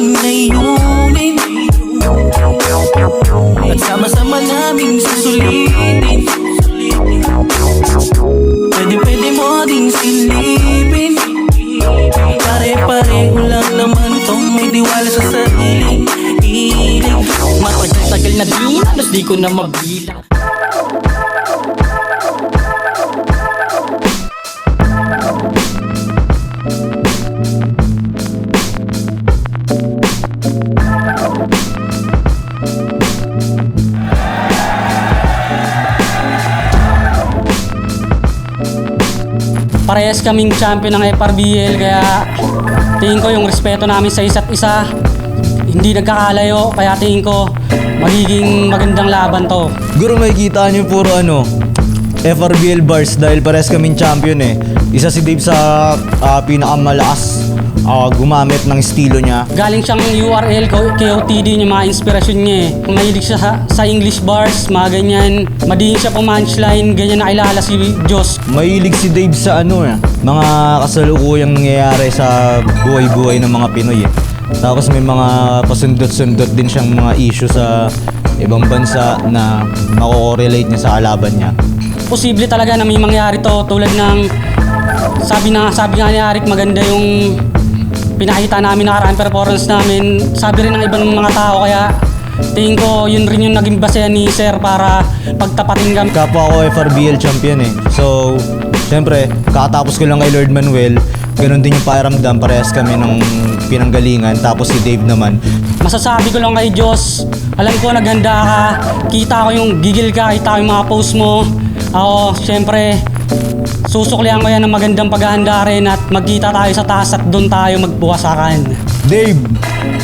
aming layunin at sama-sama naming susulitin. Pwede mo ding silipin, pare-pareho lang naman tong may diwala sa sariling hiling. Matagal-tagal na din, halos di ko na mabilang. Parehas kaming champion ng FRBL, kaya tingin ko yung respeto namin sa isa't isa hindi nagkakalayo, kaya tingin ko magiging magandang laban to. Siguro makikita nyo puro FRBL bars dahil parehas kaming champion eh. Isa si Dave sa pinakamalakas gumamit ng estilo niya. Galing siyang URL, KOTD yung mga inspirasyon niya eh. Mahilig siya sa English bars, mga ganyan. Madiin siya po punchline, ganyan nakilala si Diyos. Mahilig si Dave sa mga kasalukuyang nangyayari sa buhay-buhay ng mga Pinoy eh. Tapos may mga pasundot-sundot din siyang mga issue sa ibang bansa na mako-correlate niya sa kalaban niya. Posible talaga na may mangyari to, tulad ng sabi nga ni Arik, maganda yung pinakita namin, nakaraang performance namin. Sabi rin ng ibang mga tao, kaya tingin ko yun rin yung naging basehan ni Sir para pagtapatin kami. Kapwa ako FRBL champion eh. So, syempre, kakatapos ko lang kay Lord Manuel, ganun din yung pakiramdam, parehas kami ng pinanggalingan, tapos si Dave naman. Masasabi ko lang kay Diyos, alam ko naghanda ka, kita ko yung gigil ka, kita ko yung mga post mo. Ako, syempre, susuklihan ko yan ng magandang paghahanda rin at magkita tayo sa taas at doon tayo magbuwasakan. Dave,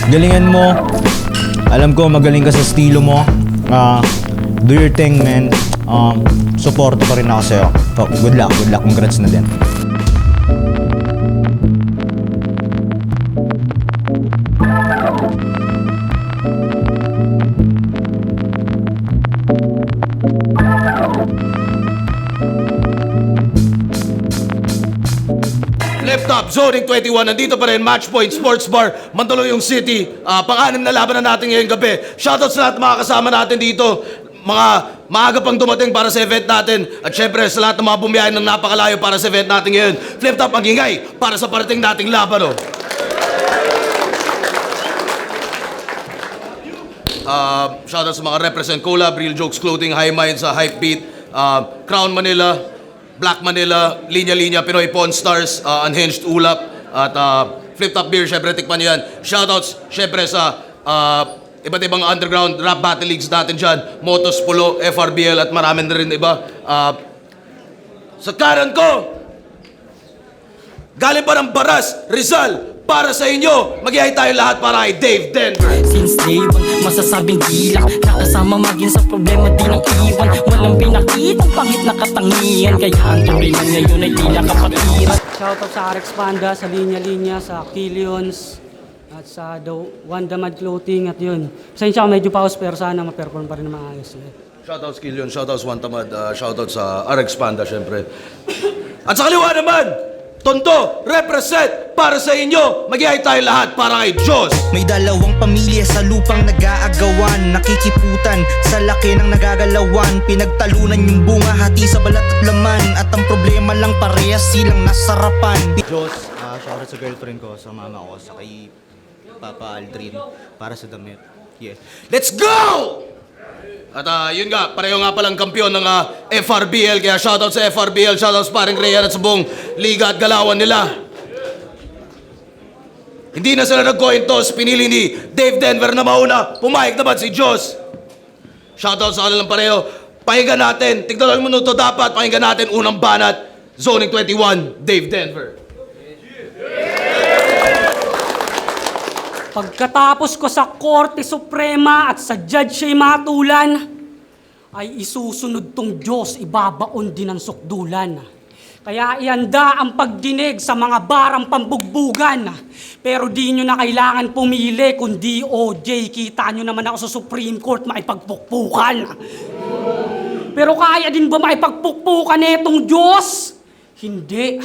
galingan mo. Alam ko magaling ka sa estilo mo. Do your thing, man. Support pa rin ako sa'yo. Good luck, congrats na din. Left up, Zoning 21, nandito pa rin, Matchpoint Sports Bar, Mandaluyong City. Pang-anim na laban na natin ngayong gabi. Shoutouts sa lahat mga kasama natin dito. Mga maaga pang dumating para sa event natin. At syempre sa lahat ng mga bumiyahin ng napakalayo para sa event natin ngayon. Flip top ang ingay para sa parating nating laban. Shoutouts sa mga represent Collab, Real Jokes Clothing, High Minds, Hype Beat, Crown Manila, Black Manila, Linya Linya, Pinoy Pawn Stars, Unhinged Ulap, at Flip Top Beer, syempre tikman nyo yan. Shoutouts, syempre sa iba't ibang underground rap battle leagues natin dyan, Motos, Pulo, FRBL, at marami na rin iba. Sa kanan ko, galing pa ng Baras, Rizal, para sa inyo, mag-ihay tayo lahat para kay Dave Denver. Since day one, masasabing gila, nakasama maging sa problema di nang iwan. Walang pinakitang pangit na katangian, kaya ang turingan ngayon ay tila kapatiran. Shoutout sa Arex Panda, sa Linya Linya, sa Killions, at sa The Wandamad Clothing, at yun. Pasensya ko, medyo pause, pero sana ma-perform pa rin ng maayos. Shoutouts Killion, shoutouts Wantamad, shoutouts sa RX Panda syempre. At sa kaliwa naman, Tondo, represent para sa inyo. Mag-ihay tayo lahat para kay Diyos. May dalawang pamilya sa lupang nag-aagawan, nakikiputan sa laki ng nagagalawan. Pinagtalunan yung bunga, hati sa balat at laman, at ang problema lang parehas silang nasarapan. Diyos, shoutout sa girlfriend ko, sa mama ko, sa kay Papa Aldrin, para sa damit. Yeah. Let's go! At yun nga, pareho nga palang kampiyon ng FRBL. Kaya shoutout sa FRBL, shoutout sa paring Rayan at sa buong liga at galawan nila. Hindi na sila nag-coin toss, pinili ni Dave Denver na mauna. Pumayag naman si Diyos. Shoutout sa kanilang pareho. Pakinggan natin, tignan lang minuto dapat, pakinggan natin unang banat. Zoning 21, Dave Denver. Pagkatapos ko sa Korte Suprema at sa Judge siya'y matulan, ay isusunod tong Diyos, ibabaon din ang sukdulan. Kaya ihanda ang pagdinig sa mga barang pambugbugan. Pero di nyo na kailangan pumili, kundi OJ, kita nyo naman ako sa Supreme Court maipagpukpukan. Pero kaya din ba maipagpukpukan netong Diyos? Hindi.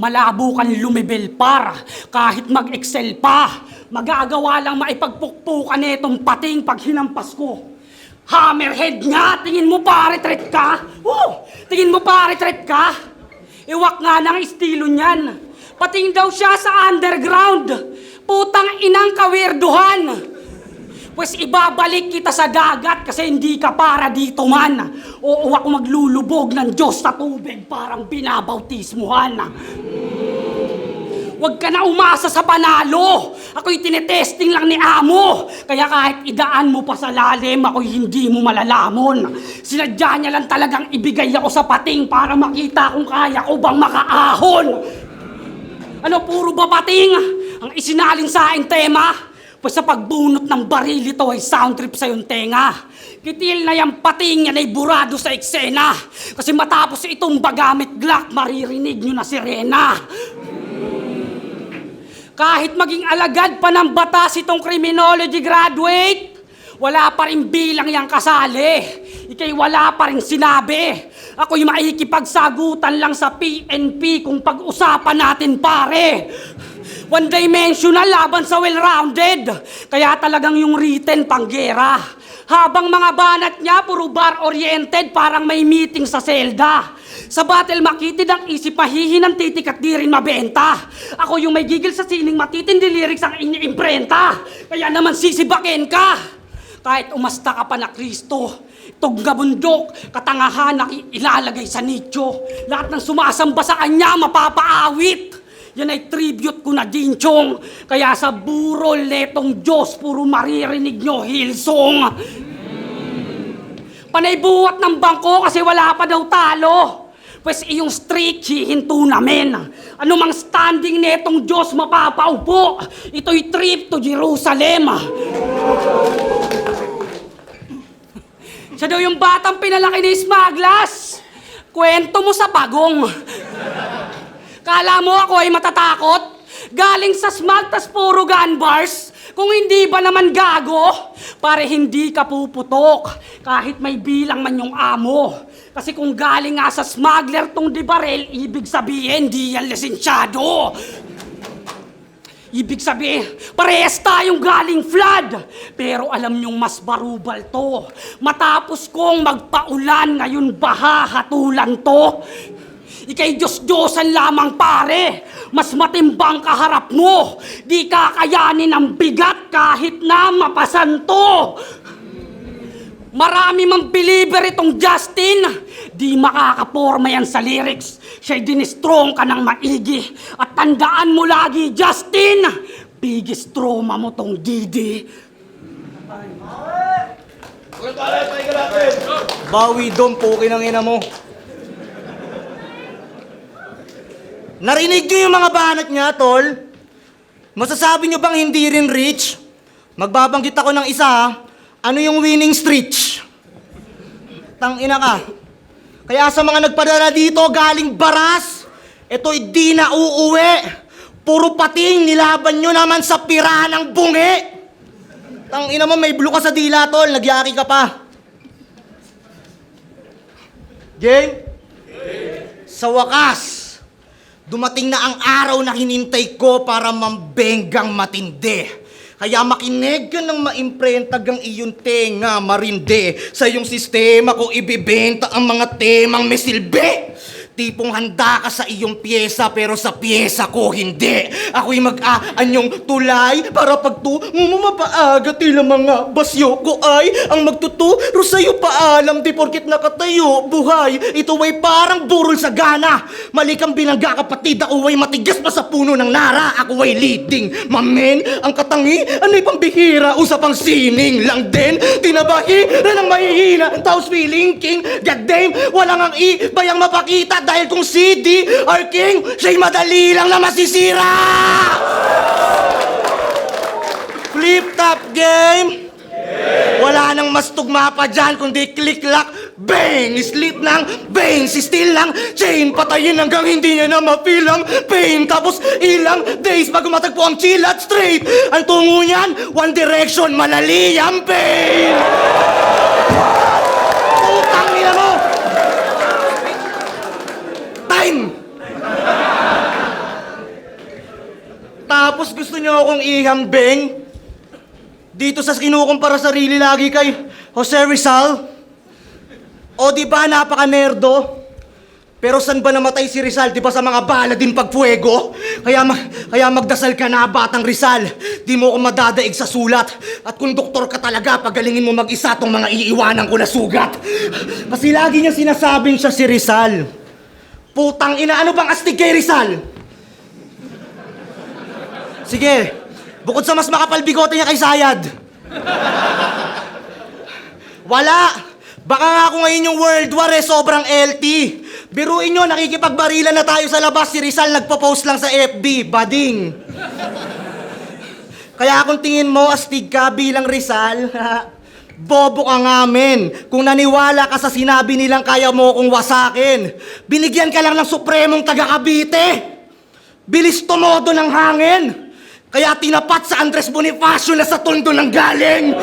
Malabo kang lumibel par. Kahit mag-excel pa, magagawa lang maipagpukpukan itong pating pag hinampas ko. Hammerhead nga! Tingin mo pa retreat ka? Tingin mo pa retreat ka? Iwak nga ng estilo niyan. Pating daw siya sa underground. Putang inang kawirduhan. Pues ibabalik kita sa dagat kasi hindi ka para dito man. Oo, ako maglulubog ng Diyos sa tubig parang binabautismuhan. Huwag ka na umasa sa panalo. Ako'y tinetesting lang ni Amo. Kaya kahit idaan mo pa sa lalim, ako'y hindi mo malalamon. Sinadya niya lang talagang ibigay ako sa pating para makita kung kaya ko bang makaahon. Ano, puro ba pating ang isinalin sa aking tema? Pues sa pagbunot ng baril ito ay sound trip sa yung tenga. Kitil na yung pating yan ay burado sa eksena. Kasi matapos itong bagamit Glock, maririnig nyo na sirena. Kahit maging alagad pa ng batas itong criminology graduate, wala pa rin bilang yang kasali. Ika'y wala pa rin sinabi. Ako'y maikipagsagutan lang sa PNP kung pag-usapan natin pare. One-dimensional laban sa well-rounded. Kaya talagang yung written panggera. Habang mga banat niya puro bar-oriented parang may meeting sa selda. Sa battle makitid ang isip mahihinang titik at di rin mabenta. Ako yung may gigil sa sining matitindi lyrics ang inyong imprenta. Kaya naman sisibakin ka. Kahit umasta ka pa na Kristo, itong gabundok, katangahan na ilalagay sa nicho. Lahat ng sumasamba sa kanya mapapaawit. Yan ay tribute ko na Jinchong. Kaya sa burol netong Diyos, puro maririnig nyo Hillsong. Panay buhat ng bangko kasi wala pa daw talo. Pues iyong streak, hihinto namin. Ano mang standing netong Diyos mapapaupo. Ito'y trip to Jerusalem. Siya daw yung batang pinalaki ni Smaglas. Kwento mo sa pagong. Kala mo ako ay matatakot? Galing sa smag tas puro gun bars? Kung hindi ba naman gago? Pare hindi ka puputok kahit may bilang man yung amo. Kasi kung galing nga sa smuggler tong di barel, ibig sabihin di yan lisensyado. Ibig sabihin, parehas tayong galing flood. Pero alam nyong mas barubal to. Matapos kong magpaulan, ngayon baha hatulan to. Ika'y Diyos-Diyosan lamang pare. Mas matimbang kaharap mo. Di kakayanin ang bigat kahit na mapasanto. Marami mang believer itong Justin. Di makakaporma yan sa lyrics. Siya'y dinistrong ka ng maigi. At tandaan mo lagi, Justin, biggest trauma mo tong Didi. Bawi doon, pukin ang ina mo. Narinig nyo yung mga banat niya, tol? Masasabi nyo bang hindi rin rich? Magbabanggit ako ng isa, ha? Ano yung winning streak? Tangina ka. Kaya sa mga nagpadala dito galing Baras, ito'y di na uuwi. Puro pating nilaban nyo naman sa pira ng bungi. Tangina mo, may blue ka sa dila, tol. Nagyaki ka pa. Game? Sa wakas, dumating na ang araw na hinintay ko para mambenggang matindi. Kaya makinig ka ng maimprentag ang iyong tenga marindi. Sa iyong sistema ko ibibenta ang mga temang may silbi. Tipong handa ka sa iyong pyesa pero sa pyesa ko hindi. Ako'y mag-aanyong tulay para mapaaga tila mga basyo ko ay ang magtuturo sa'yo paalam di porkit nakatayo buhay. Ito ay parang burol sa gana. Mali kang binangga kapatid, ako ay matigas pa sa puno ng nara. Ako ay leading mamen ang katangi. Ano'y pambihira, usapang sining lang din. Tinabahira ng mahihina, taos feeling king. God damn, walang ang ibayang mapakita. Dahil kung CD or king, siya'y madali lang na masisira! Flip top game! Wala nang mas tugma pa dyan, kundi click-lock, bang! Sleep ng bang! Still lang, chain, patayin hanggang hindi niya na mapilang pain. Tapos ilang days bago matagpo ang chill at straight. Ang tungo niyan, one direction, malali ang pain! Putang niya mo! Time! Tapos gusto nyo akong ihambing? Dito sa kinukumpara sarili lagi kay Jose Rizal? O di ba napaka-nerdo? Pero saan ba namatay si Rizal? Di ba sa mga bala din pagpuego? Kaya magdasal ka na, batang Rizal. Di mo ako madadaig sa sulat. At kung doktor ka talaga, pagalingin mo mag-isa tong mga iiwanan ko na sugat. Kasi lagi niya sinasabing siya si Rizal. Putang ina, ano bang astig kay Rizal? Sige, bukod sa mas makapal bigote niya kay Sayad. Wala! Baka nga ako ngayon yung World War sobrang LT. Biruin nyo, nakikipagbarilan na tayo sa labas. Si Rizal nagpo-post lang sa FB, bading. Kaya kung tingin mo, astig ka bilang Rizal, bobo ka nga, men. Kung naniwala ka sa sinabi nilang kaya mo kong wasakin, binigyan ka lang ng supremong taga Cavite. Bilis tumodo ng hangin. Kaya tinapat sa Andres Bonifacio na sa tondo ng galing.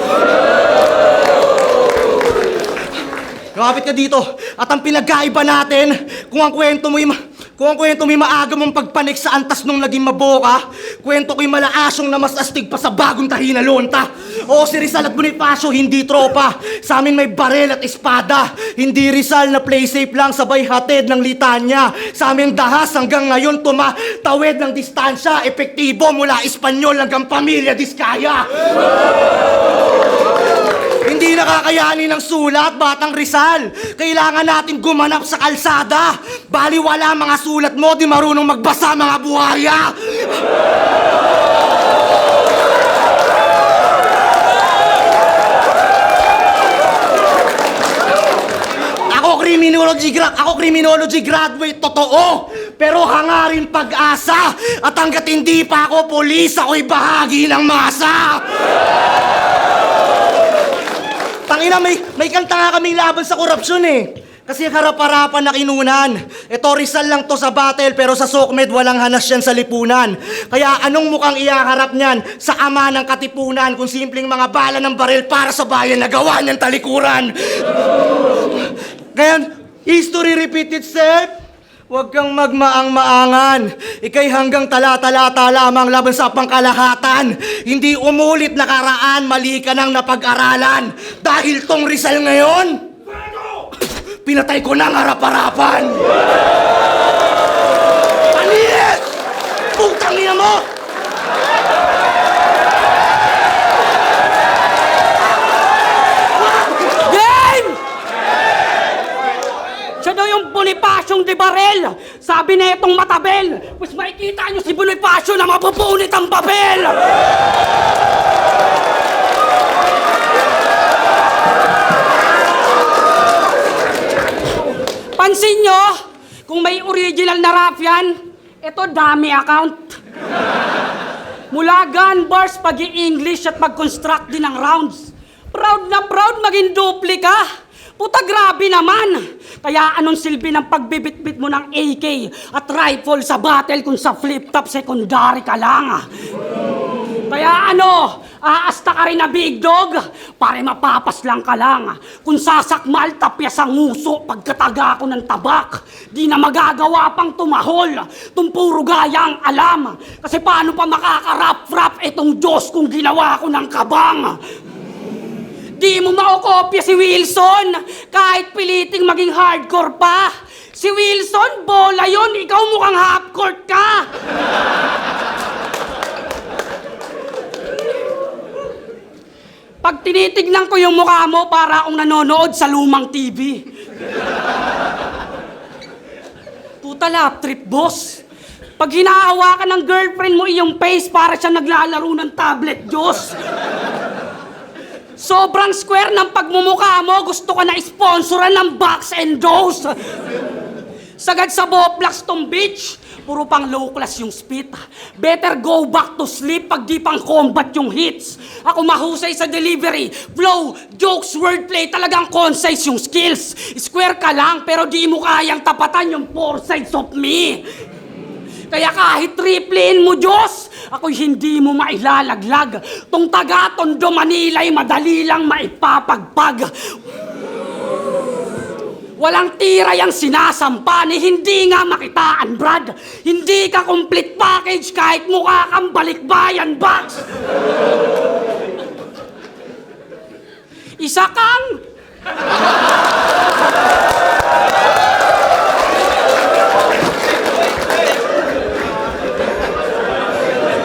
Kapit ka dito. At ang pinagkaiba natin, kung ang kwento mo'y maaga mong pagpanik sa antas nung naging maboka, kwento ko'y malaasyong na mas astig pa sa bagong tahi na lonta. Oo, si Rizal at Bonifacio, hindi tropa. Sa amin may barel at espada. Hindi Rizal na play safe lang sabay hatid ng litanya. Sa amin dahas hanggang ngayon tumatawid ng distansya. Epektibo mula Espanyol hanggang Pamilya Diskaya. Hindi nakakayanin ng sulat, batang Rizal. Kailangan natin gumanap sa kalsada. Baliwala mga sulat mo, di marunong magbasa mga buhaya. Ako criminology graduate, totoo. Pero hangarin pag-asa. At hanggat hindi pa ako pulis, ako'y bahagi ng masa. Tangina, may kanta nga kaming laban sa korupsyon eh. Kasi harap-harapan na kinunan. Ito Rizal lang to sa battle, pero sa SOCMED walang hanas yan sa lipunan. Kaya anong mukhang iyaharap niyan sa ama ng katipunan kung simpleng mga bala ng baril para sa bayan na gawa niyang talikuran? Ngayon, history repeat itself. Huwag kang magmaang-maangan. Ika'y hanggang tala-talata lamang laban sa pangkalahatan. Hindi umulit nakaraan, mali ka nang napag-aralan. Dahil tong Rizal ngayon, pinatay ko ng harap-harapan. Panis! Putang ina mo! Siya daw yung Bonifaciong de Barel. Sabi na itong matabel. Pues makikita nyo si Bonifacio na mapupunit ang papel. Pansin nyo, kung may original na rap yan, ito dami account. Mula gun bars, pag-i-English at pag-construct din ng rounds. Proud na proud maging dupli ka. Puta, grabe naman! Kaya anong silbi ng pagbibitbit mo ng AK at rifle sa battle kung sa flip-top secondary ka lang? Kaya ano, aasta ka rin na big dog? Pare mapapas lang ka lang. Kung sasakmal, tapyas ang nguso pagkataga ko ng tabak. Di na magagawa pang tumahol. Tumpuro gaya ang alam. Kasi paano pa makakarap-rap itong Diyos kung ginawa ko ng kabang? Di mo maokopya si Wilson, kahit piliting maging hardcore pa. Si Wilson, bola yon, ikaw mukhang half-court ka. Pag tinitignan ko yung mukha mo, para akong nanonood sa lumang TV. Puta lap trip, boss. Pag hinahawakan ng girlfriend mo iyong face, para siya naglalaro ng tablet, Diyos. Sobrang square ng pagmumukha mo, gusto ka na sponsoran ng box and dose. Sagad sa Boplex tong bitch, puro pang low class yung spit. Better go back to sleep pag di pang combat yung hits. Ako mahusay sa delivery, flow, jokes, wordplay, talagang concise yung skills. Square ka lang, pero di mo kayang tapatan yung four sides of me. Kaya kahit triplin mo, Diyos, ako'y hindi mo mailalaglag. Tong taga-Tondo, Manila'y madali lang maipapagpag. Walang tira yung sinasampa ni hindi nga makitaan, Brad. Hindi ka complete package kahit mukha kang balikbayan, Bugs. Isa kang...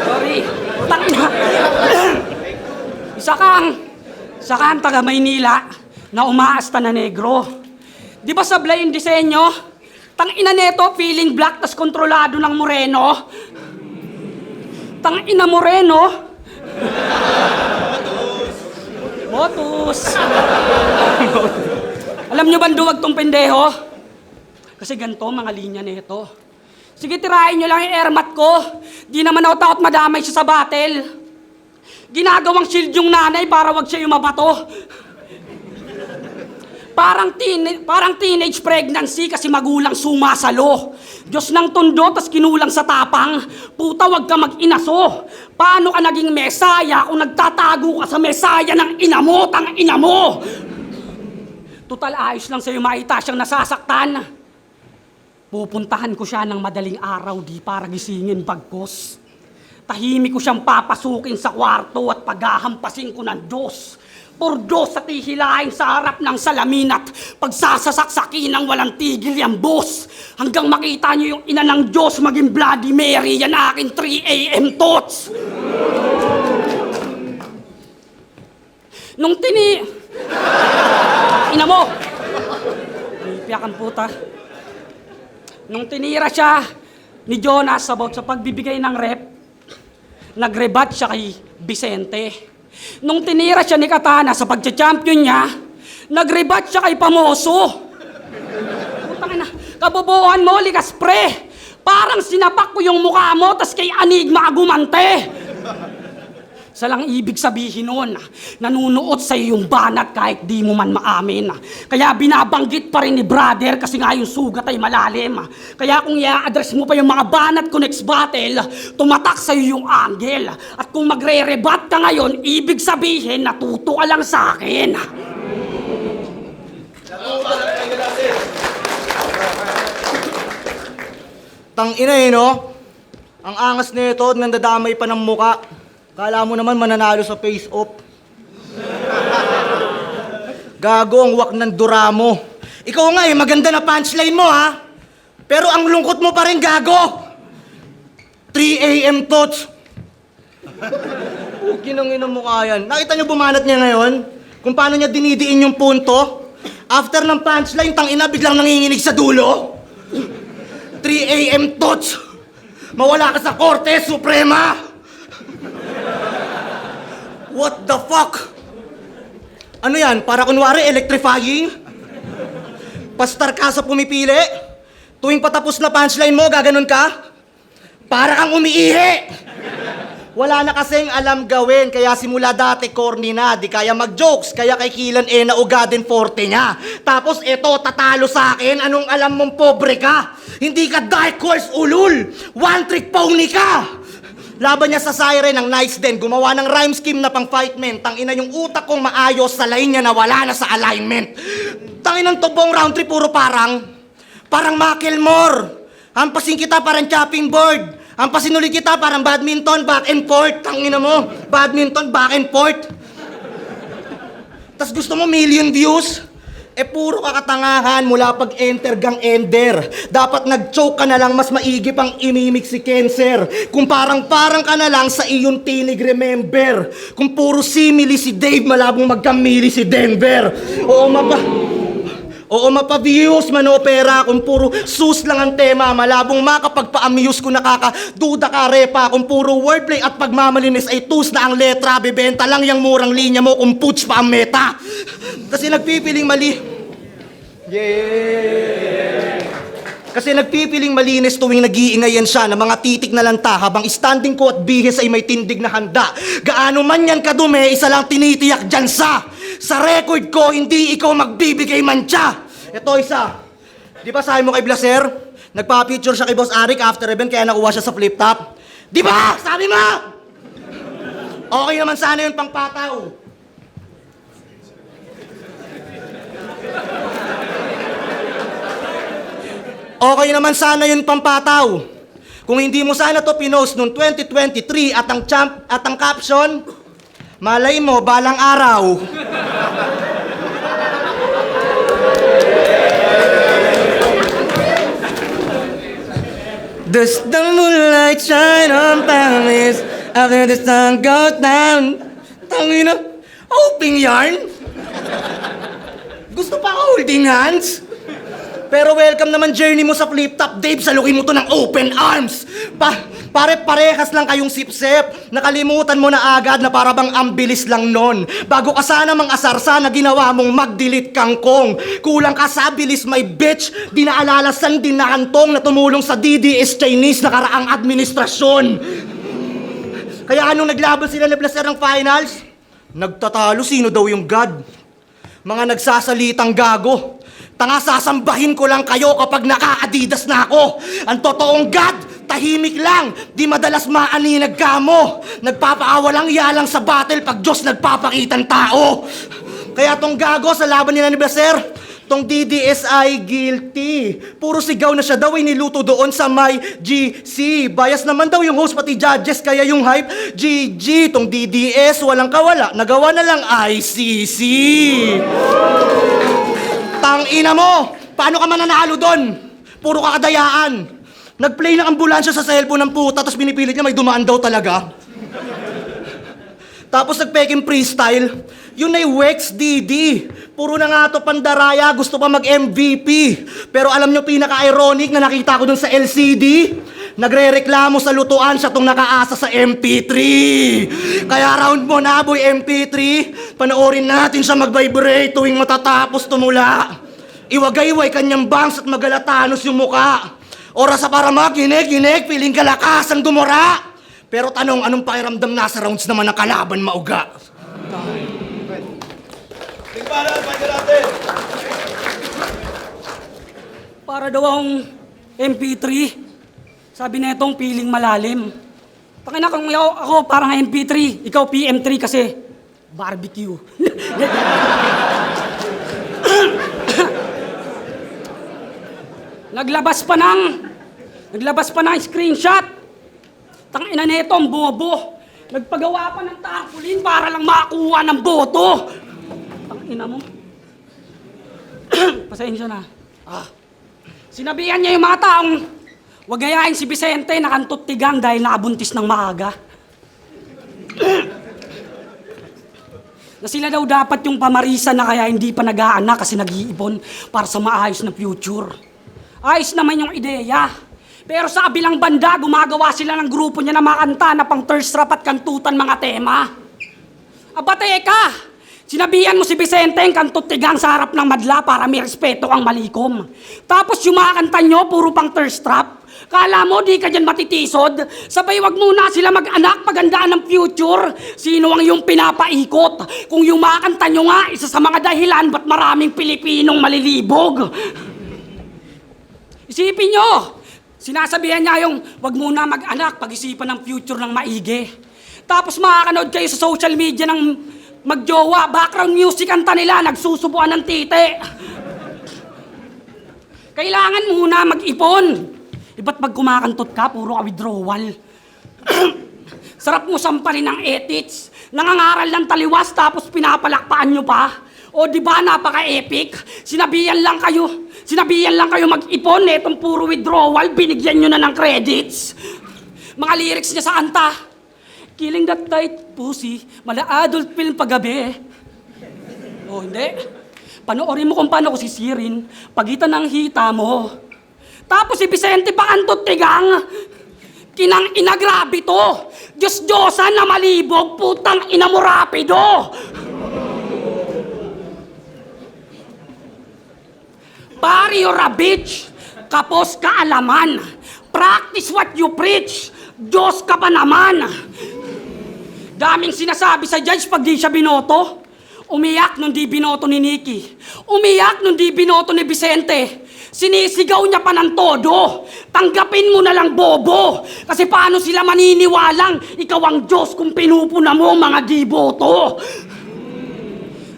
Sorry. Tangina. Isa kang taga Maynila na umaasta na negro. Di ba sablay yung disenyo? Tangina neto, feeling black tas kontrolado ng moreno. Tangina moreno. Motus. Alam nyo ba duwag tong pendeho? Kasi ganito mga linya nito. Sige, tirahin nyo lang yung airmat ko. Di naman ako takot madamay siya sa battle. Ginagawang shield yung nanay para wag siya yumabato. Parang teenage pregnancy kasi magulang sumasalo. Diyos ng tondo tas kinulang sa tapang. Puta, wag ka mag-inaso. Paano ka naging mesaya kung nagtatago ka sa mesaya ng ina mo, tang ina mo? Tutal ayos lang sa'yo maita siyang nasasaktan. Pupuntahan ko siya ng madaling araw di para gisingin bagkos. Tahimik ko siyang papasukin sa kwarto at paghahampasin ko ng Diyos. Por Diyos at ihilahin sa harap ng salamin at pagsasasaksakin ng walang tigil yan, boss. Hanggang makita niyo yung ina ng Diyos maging Bloody Mary, yan aking 3 a.m. thoughts. Nung ina mo! Ipiyakan puta. Nung tinira siya ni Jonas about sa pagbibigay ng rep, nagrebat siya kay Vicente. Nung tinira siya ni Katana sa pagcha-champion niya, nagrebat siya kay Pamoso. Putang ina, kabobohan mo, likas pre. Parang sinapak ko yung mukha mo, tas kay Anigma agumante. Sa lang ibig sabihin nun, nanunuot sa'yo yung banat kahit di mo man maamin. Kaya binabanggit pa rin ni brother kasi nga yung sugat ay malalim. Kaya kung i-address mo pa yung mga banat ko next battle, tumatak sa'yo yung angle. At kung magre-rebat ka ngayon, ibig sabihin natuto ka lang sa akin. Tangina eh, no? Ang angas nito, nandadamay pa ng muka. Kala mo naman mananalo sa face-off. Gago ang wak ng dura mo. Ikaw nga eh, maganda na punchline mo ha. Pero ang lungkot mo pa rin, gago. 3 a.m. thoughts. Ginangin ang mukha yan. Nakita niyo bumanat niya ngayon? Kung paano niya dinidiin yung punto? After ng punchline, tangina biglang nanginginig sa dulo. 3 a.m. thoughts. Mawala ka sa Korte Suprema. What the fuck? Ano yan? Para kunwari electrifying? Pastar ka sa pumipili? Tuwing patapos na punchline mo, gaganon ka? Para kang umiihi! Wala na kasing alam gawin, kaya simula dati corny na, di kaya mag-jokes, kaya kay Kilan naugadin forte niya. Tapos eto, tatalo sa akin, anong alam mong pobre ka? Hindi ka dark horse ulul! One trick pony ka! Laban niya sa siren ng nice din, gumawa ng rhyme scheme na pang fight men. Tangina yung utak kong maayos sa line niya na wala na sa alignment. Tanginang tubong round trip, puro parang Macklemore. Hampasin kita parang chopping board. Hampasin ulit kita parang badminton, back and forth. Tangina mo, badminton, back and forth. Tas gusto mo million views? Puro kakatangahan mula pag-enter gang ender. Dapat nag-choke ka na lang, mas maigi pang imimik si cancer. Kung parang ka na lang sa iyong tinig, remember. Kung puro simili si Dave, malabong magkamili si Denver. Oo, mapa-views, manopera. Kung puro sus lang ang tema, malabong makapagpa-amuse kung nakakaduda ka repa. Kung puro wordplay at pagmamalinis ay tus na ang letra, bibenta lang yung murang linya mo kung puts pa ang meta. Kasi nagpipiling mali. Kasi nagpipiling malinis tuwing nag-iingayan siya ng mga titik na lanta habang standing ko at bihis ay may tindig na handa. Gaano man yan kadumi, isa lang tinitiyak dyan sa record ko, hindi ikaw magbibigay mantsa. Ito isa. Di ba sabi mo kay Blaser? Nagpa-picture siya kay Boss Arik after event kaya nakuha siya sa flip top. Di ba? Sabi mo! Okay naman sana yun pang pataw. Okay naman sana yun pampataw. Kung hindi mo sana to pinost noong 2023 at ang caption, malay mo, balang araw. Does the moonlight shine on Paris after the sun goes down? Tangina, open yarn? Gusto pa holding hands? Pero welcome naman journey mo sa flip top, Dave. Salukin mo to ng open arms. Pare-parehas lang kayong sip-sip. Nakalimutan mo na agad na para bang ang bilis lang nun. Bago ka sana mang-asarsa na ginawa mong mag-delete kangkong. Kulang ka sa bilis, my bitch. Di naalala san din na kantong na tumulong sa DDS Chinese na karaang administrasyon. Kaya anong naglaban sila ni Blaser ng finals? Nagtatalo, sino daw yung God? Mga nagsasalitang gago. Tanga, sasambahin ko lang kayo kapag naka-Adidas na ako. Ang totoong God, tahimik lang. Di madalas maaninag ka mo. Nagpapaawalang yalang sa battle pag Diyos nagpapakitang tao. Kaya tong gago sa laban nila ni Blaser, tong DDSI guilty. Puro sigaw na siya daw ay niluto doon sa may GC. Bias naman daw yung host pati judges, kaya yung hype GG. Tong DDS walang kawala, nagawa na lang ICC. Tangina mo! Paano ka mananalo doon? Puro kakadayaan. Nag-play ng ambulansya sa cellphone ng puta, tapos pinipilit niya may dumaan daw talaga. Tapos nag-peking freestyle. Yun ay Wex DD. Puro na nga to pandaraya, gusto pa mag-MVP. Pero alam nyo pinaka-ironic na nakita ko dun sa LCD? Nagre-reklamo sa lutuan siya tong nakaasa sa MP3. Kaya round mo na, boy MP3. Panoorin natin siya mag-vibrate tuwing matatapos tumula. Iwagayway kanyang bangs at magalatanos yung muka. Oras sa para maginig, piling kalakas ang dumura. Pero tanong, anong pakiramdam nasa rounds naman ng kalaban mauga? Para daw ang MP3. Sabi na itong piling malalim. Pakina kung ako parang MP3, ikaw PM3 kasi barbecue. Naglabas pa ng screenshot. Tangina nito ang bobo. Nagpagawa pa ng tarpaulin para lang makakuha ng boto. Tangina mo. Pasensya na. Sinabihan niya yung mga taong wag gayahin si Vicente na kantot tigang dahil nakabuntis ng maaga. Na sila daw dapat yung pamarisan na kaya hindi pa nag-aanak kasi nag-iipon para sa maayos na future. Ayos naman yung ideya. Pero sa kabilang banda, gumagawa sila ng grupo niya na makanta na pang thirst trap at kantutan mga tema. Aba teka! Sinabihan mo si Vicente ang kantot tigang sa harap ng madla para may respeto ang malikom. Tapos yung mga kanta nyo, puro pang thirst trap. Kala mo di ka dyan matitisod? Sabay wag muna sila mag-anak, pagandaan ng future. Sino ang yung pinapaikot? Kung yung mga kanta nyo nga, isa sa mga dahilan ba't maraming Pilipinong malilibog. Isipin nyo, sinasabihan niya yung wag muna mag-anak, pag-isipan ng future ng maigi. Tapos makakanood kayo sa social media ng magjowa, background music kanta nila, nagsusubuan ng tite. Kailangan muna mag-ipon. Iba't pag kumakantot ka, puro ka withdrawal. Sarap mo sampalin ng ethics. Nangangaral ng taliwas tapos pinapalakpaan nyo pa. O di ba napaka-epic? Sinabihan lang kayo mag-ipon, etong puro withdrawal, binigyan nyo na ng credits. Mga lyrics niya sa kanta. Killing that tight pussy, mala adult film paggabi. O hindi. Panoorin mo kung paano ko sisirin, pagitan ng hita mo. Tapos si Vicente pa kantot tigang. Kinang ina, grabe to. Diyos-Diyosan na malibog, putang ina mo rapido. Pari you're a bitch, kapos kaalaman. Practice what you preach, Diyos ka pa naman. Daming sinasabi sa judge pag di siya binoto. Umiyak nung di binoto ni Nikki. Umiyak nung di binoto ni Vicente. Sinisigaw niya pa ng todo. Tanggapin mo na lang, bobo. Kasi paano sila maniniwalang ikaw ang Diyos kung pinupuna mo mga di boto?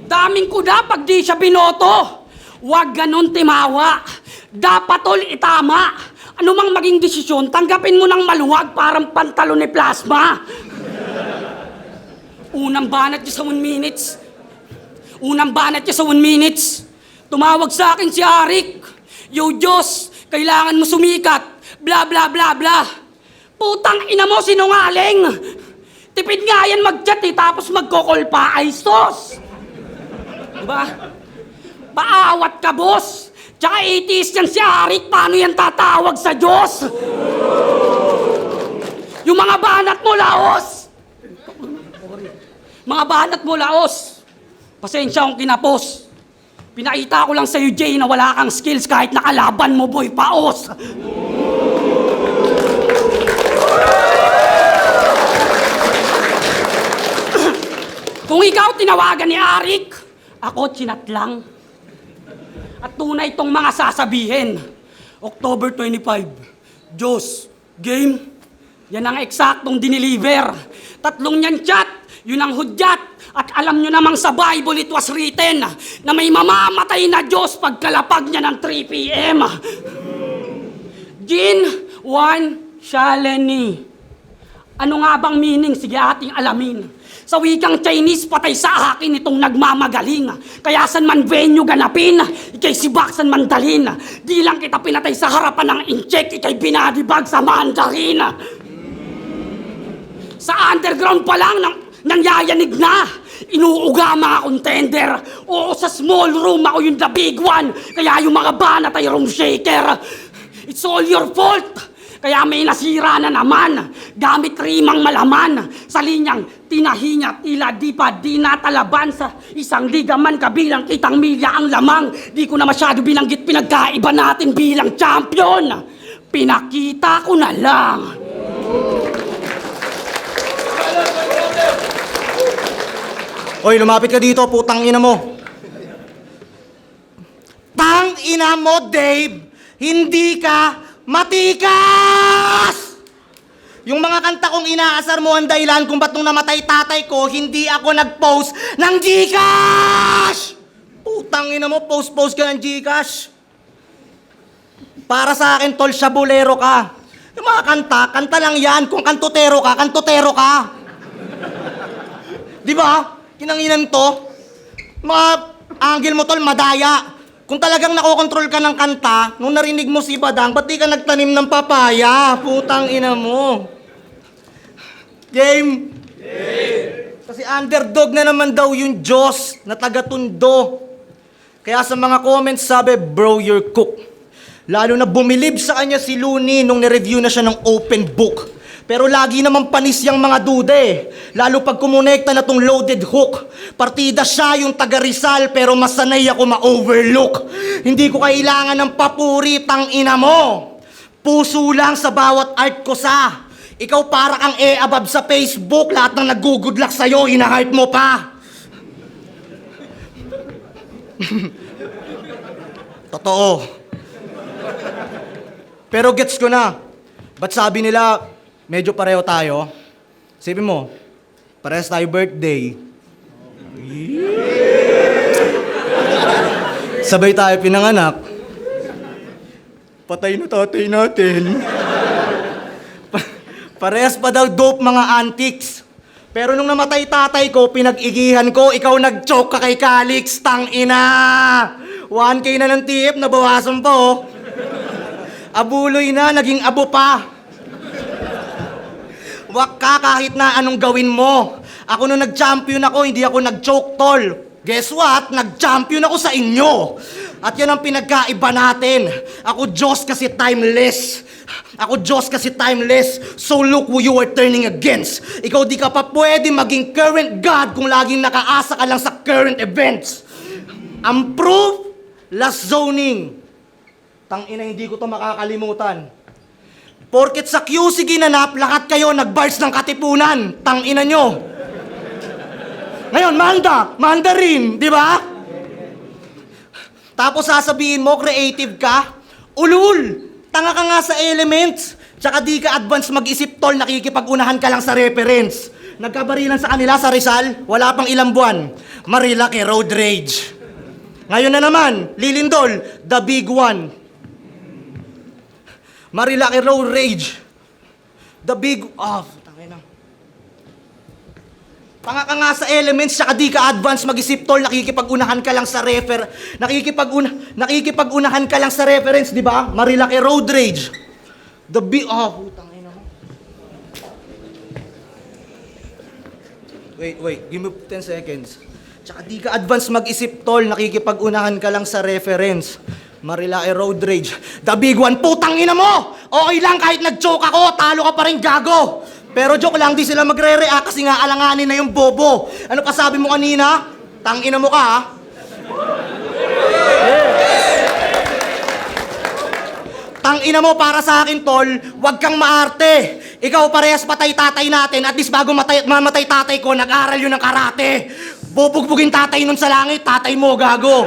Daming kuda pag di siya binoto. Huwag ganun timawa. Dapat tol, itama. Ano mang maging desisyon, tanggapin mo ng maluwag parang pantalon ni Plasma. Unang banat niya sa 1 minutes. Unang banat niya sa 1 minutes. Tumawag sa akin si Arik. Yo Diyos, kailangan mo sumikat. Bla bla bla bla. Putang ina mo, sinungaling. Tipid nga yan mag-chat tapos magkokol pa, ay sos. Diba? Paawat ka, boss. Tsaka 80s yan si Arik, paano yan tatawag sa Diyos? Yung mga banat mo, Laos. Mga banat mo, Laos. Pasensya akong kinapos. Pinakita ko lang sa'yo, Jay, na wala kang skills kahit nakalaban mo, boy, paos. Kung ikaw tinawagan ni Arik, ako chinat lang. At tunay itong mga sasabihin. October 25, Diyos, game, yan ang eksaktong diniliver. 3 niyan chat, yun ang hudyat. At alam nyo namang sa Bible it was written na may mamamatay na Diyos pagkalapag niya ng 3 p.m. Jin 1 Shaleni. Ano nga bang meaning? Sige ating alamin. Sa wikang Chinese, patay sa akin itong nagmamagaling. Kaya san man venue ganapin, ikay si Baksan Mandalin. Di lang kita pinatay sa harapan ng incheck, ikay binadibag sa Mandarin. Sa underground pa lang, nangyayanig na. Inuuga mga contender. Oo, sa small room ako yung the big one. Kaya yung mga banat ay room shaker. It's all your fault. Kaya may nasira na naman. Gamit rimang malaman. Sa linyang tinahinya, tila di pa di natalaban. Sa isang ligaman kabilang kitang milya ang lamang. Di ko na masyado binanggit pinagkaiba natin bilang champion. Pinakita ko na lang. Oy, lumapit ka dito, putang ina mo. Tang ina mo, Dave! Hindi ka matikas! Yung mga kanta kong inaasar mo ang dahilan kung ba't nung namatay tatay ko, hindi ako nag-post ng Gcash! Putang ina mo, post ka ng Gcash. Para sa akin, tol, syabulero ka. Yung mga kanta lang yan. Kung kantutero ka. Di ba? Kinanginan to. Mga angle mo, tol, madaya. Kung talagang nakokontrol ka ng kanta, nung narinig mo si Badang, ba't di ka nagtanim ng papaya? Putang ina mo. Game! Kasi underdog na naman daw yung Diyos na taga-tundo. Kaya sa mga comments sabi, bro, you're cook. Lalo na bumilib sa kanya si Looney nung nireview na siya ng open book. Pero lagi naman panis yung mga dude. Lalo pag kumonekta na tong loaded hook. Partida siya yung taga Rizal pero masanay ako ma-overlook. Hindi ko kailangan ng papuri, tang ina mo. Puso lang sa bawat art ko sa. Ikaw para kang above sa Facebook. Lahat ng nag-good luck sa'yo, hina-heart mo pa. Totoo. Pero gets ko na. Ba't sabi nila, medyo pareho tayo? Sabi mo, parehas tayo birthday. Sabay tayo pinanganak. Patay na tatay natin. Parehas pa daw dope mga antics. Pero nung namatay tatay ko, pinag-igihan ko, ikaw nag-choke ka kay Calix, tang ina! 1K na ng tip, nabawasan pa oh. Abuloy na, naging abo pa. Wak ka kahit na anong gawin mo. Ako nung nag-champion ako, hindi ako nag-choke, tol. Guess what? Nag-champion ako sa inyo. At yan ang pinagkaiba natin. Ako Diyos kasi timeless. So look who you are turning against. Ikaw di ka pa pwede maging current God kung laging nakaasa ka lang sa current events. Ang proof, last zoning. Tangina, hindi ko to makakalimutan. Porket sa QC ginanap, lahat kayo nagbars ng katipunan. Tangina nyo. Ngayon, Mandarin, di ba? Tapos sasabihin mo, creative ka. Ulul, tanga ka nga sa elements. Tsaka di ka advance mag-isip, tol, nakikipag-unahan ka lang sa reference. Nagkabarilan sa kanila sa Rizal, wala pang ilang buwan. Marilaki, road rage. Ngayon na naman, Lilindol, the big one. Marilaki Road Rage. The big... tangina. Tanga ka nga sa elements, tsaka di ka advance mag-isip tol, nakikipag-unahan ka lang sa nakikipag-unahan ka lang sa reference, di ba? Marilaki Road Rage. The big... putang ina mo. Wait, give me 10 seconds. Tsaka di ka advance mag-isip tol, nakikipag-unahan ka lang sa reference. Marilaki Road Rage. The big one, putang ina mo! Okay lang kahit nag-choke ako, talo ka pa rin gago. Pero joke lang, di sila magre-react kasi nga alanganin na yung bobo. Ano pa sabi mo kanina? Tangina mo ka, ha? Tangina mo para sa akin, tol, wag kang maarte. Ikaw parehas patay tatay natin, at least bago mamatay tatay ko, nag-aral yun ng karate. Bubugbugin tatay nun sa langit, tatay mo, gago.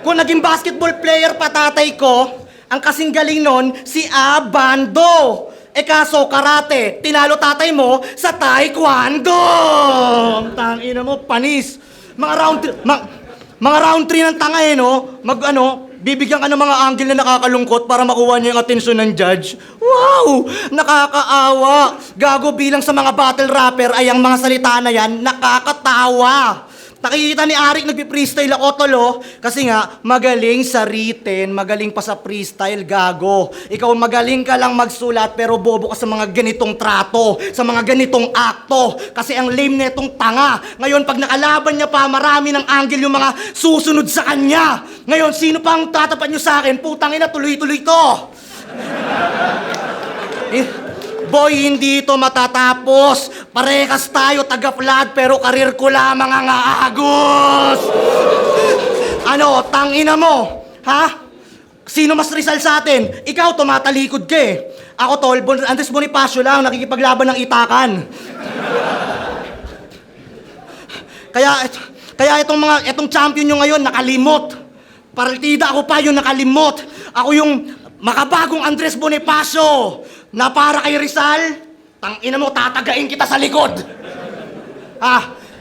Kung naging basketball player pa tatay ko, ang kasing galing nun, si Abando. Kaso karate, tinalo tatay mo sa taekwondo. Tangina mo, panis. Mga round 3 ng tanga no? Bibigyan ka ng mga angle na nakakalungkot para makuha niya yung atensyon ng judge. Wow! Nakakaawa. Gago bilang sa mga battle rapper ay ang mga salita na yan, nakakatawa. Nakikita ni Arik nagpi-freestyle ako, tolo. Kasi nga, magaling sa written, magaling pa sa freestyle, gago. Ikaw magaling ka lang magsulat, pero bobo ka sa mga ganitong trato, sa mga ganitong akto. Kasi ang lame netong tanga. Ngayon, pag nakalaban niya pa, marami ng angle yung mga susunod sa kanya. Ngayon, sino pang tatapat niyo sa akin? Putang ina, tuloy-tuloy to. Boy, hindi ito matatapos. Parehas tayo taga-flood pero karir ko lamang ang aagos. Ano, tangina mo? Ha? Sino mas Rizal sa atin? Ikaw, tumatalikod ka eh. Ako, tol, Andres Bonifacio lang, nakikipaglaban ng itakan. Kaya itong champion nyo ngayon, nakalimot. Partida ako pa yung nakalimot. Ako yung makabagong Andres Bonifacio. Na para kay Rizal, tangina mo, tatagain kita sa likod.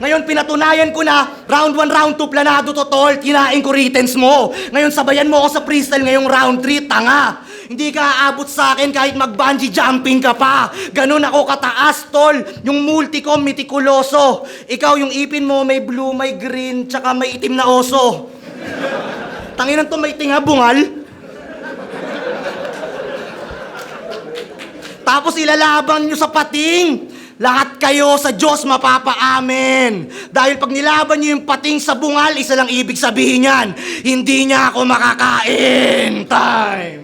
Ngayon pinatunayan ko na, round 1, round 2, planado to, tol, kinain ko writtens mo. Ngayon sabayan mo ako sa freestyle ngayong round 3, tanga. Hindi ka aabot sa akin kahit mag-bungee jumping ka pa. Ganun ako kataas, tol. Yung multi ko, mitikuloso. Ikaw, yung ipin mo, may blue, may green, tsaka may itim na oso. Tanginan to, may tinga, bungal. Tapos ilalaban nyo sa pating. Lahat kayo sa Diyos mapapaamin. Dahil pag nilaban nyo yung pating sa bungal, isa lang ibig sabihin yan. Hindi niya ako makakain. Time!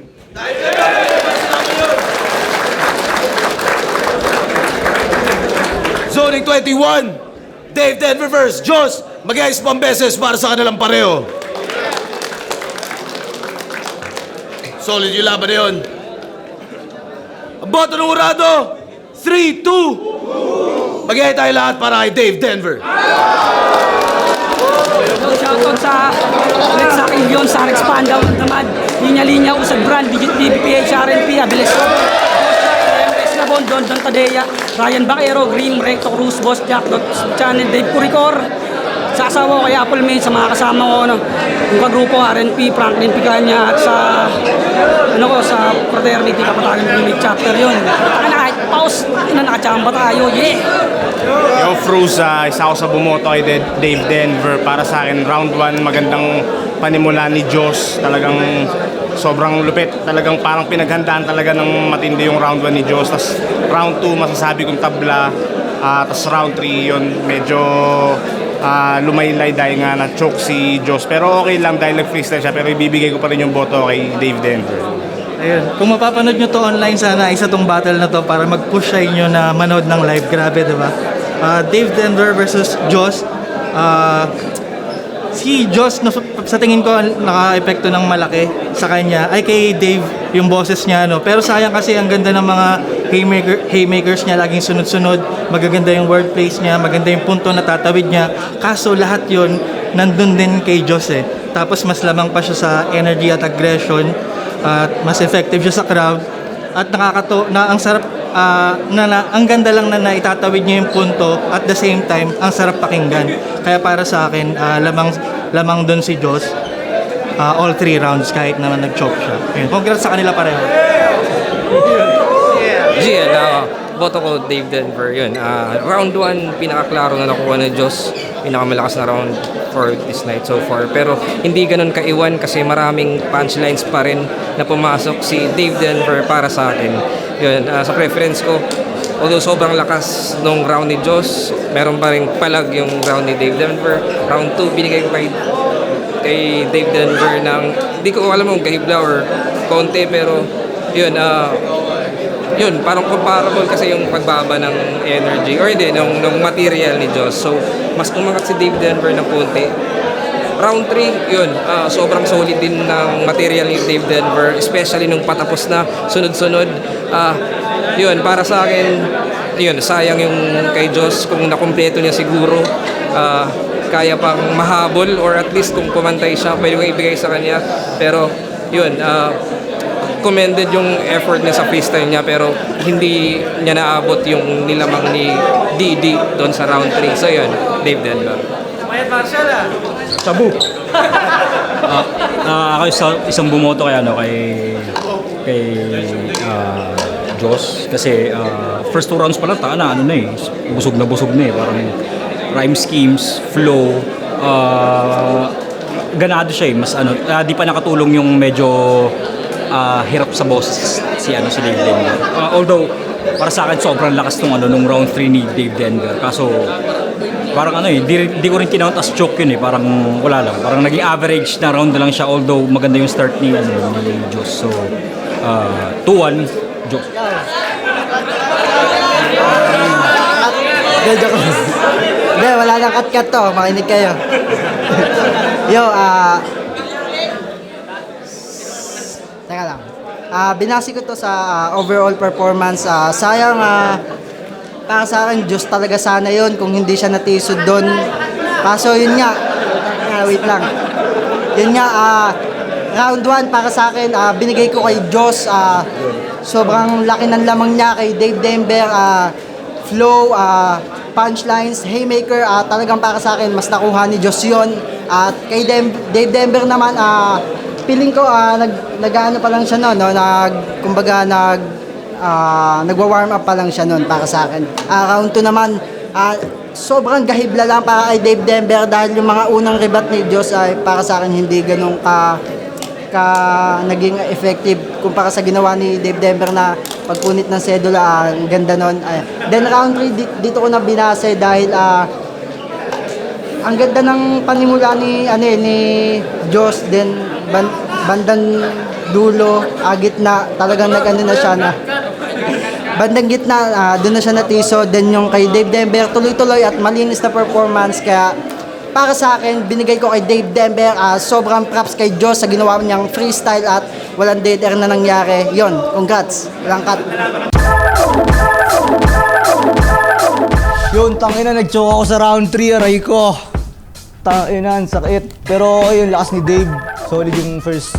Zoning 21, Dave Denver vs. Diyos. Mag-ayos pang beses para sa kanilang pareho. Solid yung laban na yun. Ang boto ng urado, 3, 2. Mag-ihay tayo lahat para kay Dave Denver. Shoutout sa Red sa Ilyon, sa Rex Pandaw, naman, Linya-Linya, Usag Brand, Digit BBPH, RNP, Abilis Labon, Don Tadea, Ryan Baquero, Green, Recto Cruz, Boss Jack, Channel, Dave Curicor, sa asawa ko kay Apple May, sa mga kasama ko, yung kagrupo, RNP, Franklin Picanya, at sa sa fraternity, Kapatagan Unit Chapter yun. Kahit pause, nakachamba tayo, yeah! Yo, Fruz, isa ako sa bumoto kay Dave Denver. Para sa akin, round 1, magandang panimula ni Diyos. Talagang sobrang lupit. Talagang parang pinaghandaan talaga ng matindi yung round 1 ni Diyos. Tapos round 2, masasabi kong tabla. Tapos round 3, yun, medyo lumaylay dahil nga na-choke si Diyos. Pero okay lang dahil nag-freestyle siya. Pero ibibigay ko pa rin yung boto kay Dave Denver. Ayun. Kung mapapanood nyo to online, sana isa tong battle na to para mag-push sa inyo na manood ng live. Grabe, diba? Dave Denver versus Joss. Si Joss, sa tingin ko, naka-epekto ng malaki sa kanya. Ay, kay Dave, yung boses niya, no? Pero sayang kasi ang ganda ng mga haymakers niya, laging sunod-sunod. Magaganda yung wordplays niya, maganda yung punto na tatawid niya. Kaso lahat yon nandun din kay Joss eh. Tapos mas lamang pa siya sa energy at aggression. At mas effective siya sa crowd. At ang sarap, ang ganda lang na naitatawid niya yung punto at the same time, ang sarap pakinggan. Kaya para sa akin, lamang doon si Joss. all 3 rounds kahit naman nag-choke siya. Ayun, congrats sa kanila pareho. Boto ko Dave Denver, yun. Round 1, pinakaklaro na nakuha ng Diyos. Pinakamalakas na round for this night so far. Pero hindi ganun kaiwan kasi maraming punchlines pa rin na pumasok si Dave Denver para sa akin. Yun, sa preference ko, although sobrang lakas nung round ni Diyos, meron pa rin palag yung round ni Dave Denver. Round 2, binigay ko kay Dave Denver ng, hindi ko alam kung gahibla or konti, pero yun, parang comparable kasi yung pagbaba ng energy or hindi, ng material ni Diyos. So, mas umangat si Dave Denver ng konti. Round 3, yun, sobrang solid din ng material ni Dave Denver, especially nung patapos na sunod-sunod. Yun, para sa akin, yun, sayang yung kay Diyos kung nakumpleto niya siguro. Kaya pang mahabol or at least kung pumantay siya, pwede kong ibigay sa kanya. Pero, yun, commended yung effort niya sa freestyle niya pero hindi niya naabot yung nilamang ni Didi doon sa round 3. So yun, Dave Denver. Sabu. Ako isang bumoto kay Joss kasi first 2 rounds pa lang busog na parang rhyme schemes, flow, ganado siya mas di pa nakatulong yung medyo hirap sa boses si Dave Denver. Although para sa akin sobrang lakas nung round 3 ni Dave Denver. Kaso parang di ko rin kinount as choke yun parang wala lang. Parang naging average na round na lang siya although maganda yung start ni Joss. So 2-1 Joss. Hindi, wala nang cut-cut to. Makinig kayo. Teka lang. Binasi ko to sa overall performance. Sayang, para sa akin, Diyos talaga sana yun kung hindi siya natisod doon. Kaso yun nga, wait lang. Yun nga, round 1 para sa akin, binigay ko kay Diyos. Sobrang laki ng lamang niya kay Dave Denver. Flow, punchlines, haymaker, talagang para sa akin, mas nakuha ni Diyos yun. At kay Dave Denver naman, feeling ko nag-ano pa lang siya nagwa-warm up pa lang siya noon para sa akin. Round 2 naman, sobrang gahibla lang para kay Dave Denver dahil yung mga unang rebat ni Diyos ay para sa akin hindi ganun naging effective kumpara sa ginawa ni Dave Denver na pagpunit ng sedula, ang ganda noon. Then round 3 dito ko na binase dahil ang ganda ng panimula ni Diyos, then bandang dulo, gitna, talagang na siya na bandang gitna, doon na siya natiso. Then yung kay Dave Denver, tuloy-tuloy at malinis na performance. Kaya para sa akin, binigay ko kay Dave Denver, sobrang props kay Diyos sa ginawa niyang freestyle at walang dead air na nangyari. Yon, congrats, walang cut. Yun, tangina, nag-choke ako sa round 3, aray ko. Tangina, sakit. Pero ayun, lakas ni Dave. Solid yung first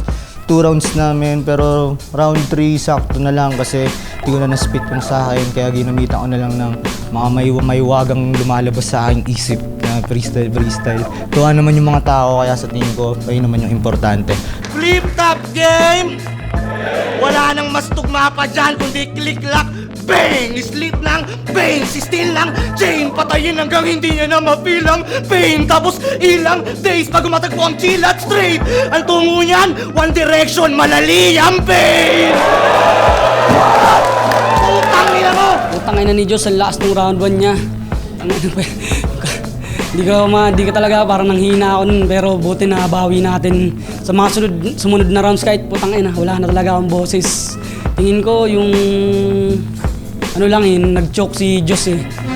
2 rounds namin. Pero round 3, sakto na lang kasi hindi ko na na-spit yung sa akin. Kaya ginamitan ko na lang ng mga maywagang lumalabas sa aking isip na freestyle. Tuwa naman yung mga tao, kaya sa tingin ko, ayun naman yung importante. Flip top game! Wala nang mas tugma pa dyan kundi click-lock, bang! Sleep lang, bang! Sistil lang, chain! Patayin hanggang hindi niya na mapilang pain. Tapos ilang days pag umatagpo ang chilat straight. Ang tungo niyan, one direction, malali ang pain! Putang ina mo! Putang ina ni Diyos, ang lakas ng round 1 niya. Di ka talaga, parang nanghina ako nun, pero buti na bawi natin sa mga sumunod na rounds. Kahit putang ina, wala na talaga akong boses. Tingin ko yung nag-choke si Diyos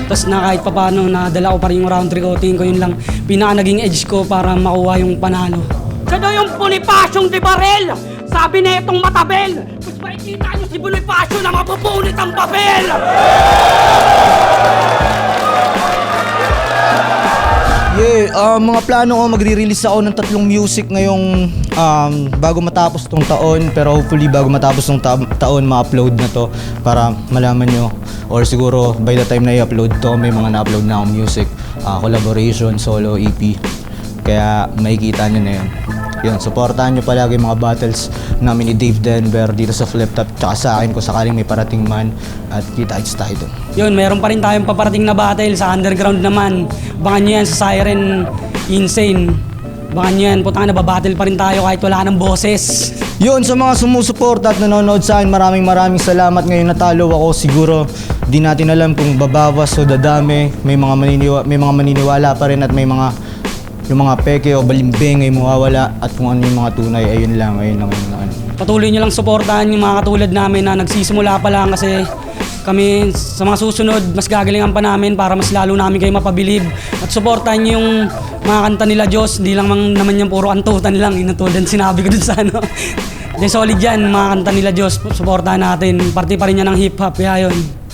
Tapos na kahit papano, nadala ko pa rin yung round 3 ko. Tingin ko yun lang, pinaka naging edge ko para makuha yung panalo. Siya daw yung Bonifaciong de Barel! Sabi na itong matabel! Mas makikita nyo si Bonifacio na mapupunit ang papel! Mga plano ko, magre-release ako ng 3 music ngayong bago matapos tong taon. Pero hopefully bago matapos tong taon, ma-upload na to para malaman nyo. Or siguro by the time na i-upload to, may mga na-upload na akong music, collaboration, solo, EP. Kaya makikita nyo na yun. Yun, supportahan nyo palagi mga battles namin ni Dave Denver dito sa Flip Top, tsaka sa akin kung sakaling may parating man, at kita-kits tayo dun. Yun, meron pa rin tayong paparating na battle sa underground naman. Abangan nyo yan sa Siren Insane. Abangan nyo yan, putang na babattle pa rin tayo kahit wala ng boses. Yun, sa mga sumusuporta at nanonood sa akin, maraming salamat. Ngayon natalo ako, siguro di natin alam kung babawas o dadami. May mga maniniwala pa rin at may mga yung mga peke o balimbing ay mawawala, at kung ano yung mga tunay, ayun lang. Patuloy nyo lang suportahan yung mga katulad namin na nagsisimula pa lang, kasi kami sa mga susunod mas gagalingan pa namin para mas lalo namin kayo mapabilib. At suportahan nyo yung mga kanta nila Diyos, di lang naman yung puro antutan lang, inutulad sinabi ko dun sa ano. Then solid yan, mga kanta nila Diyos, suportahan natin, parte pa rin yan ng hip hop, kaya yun.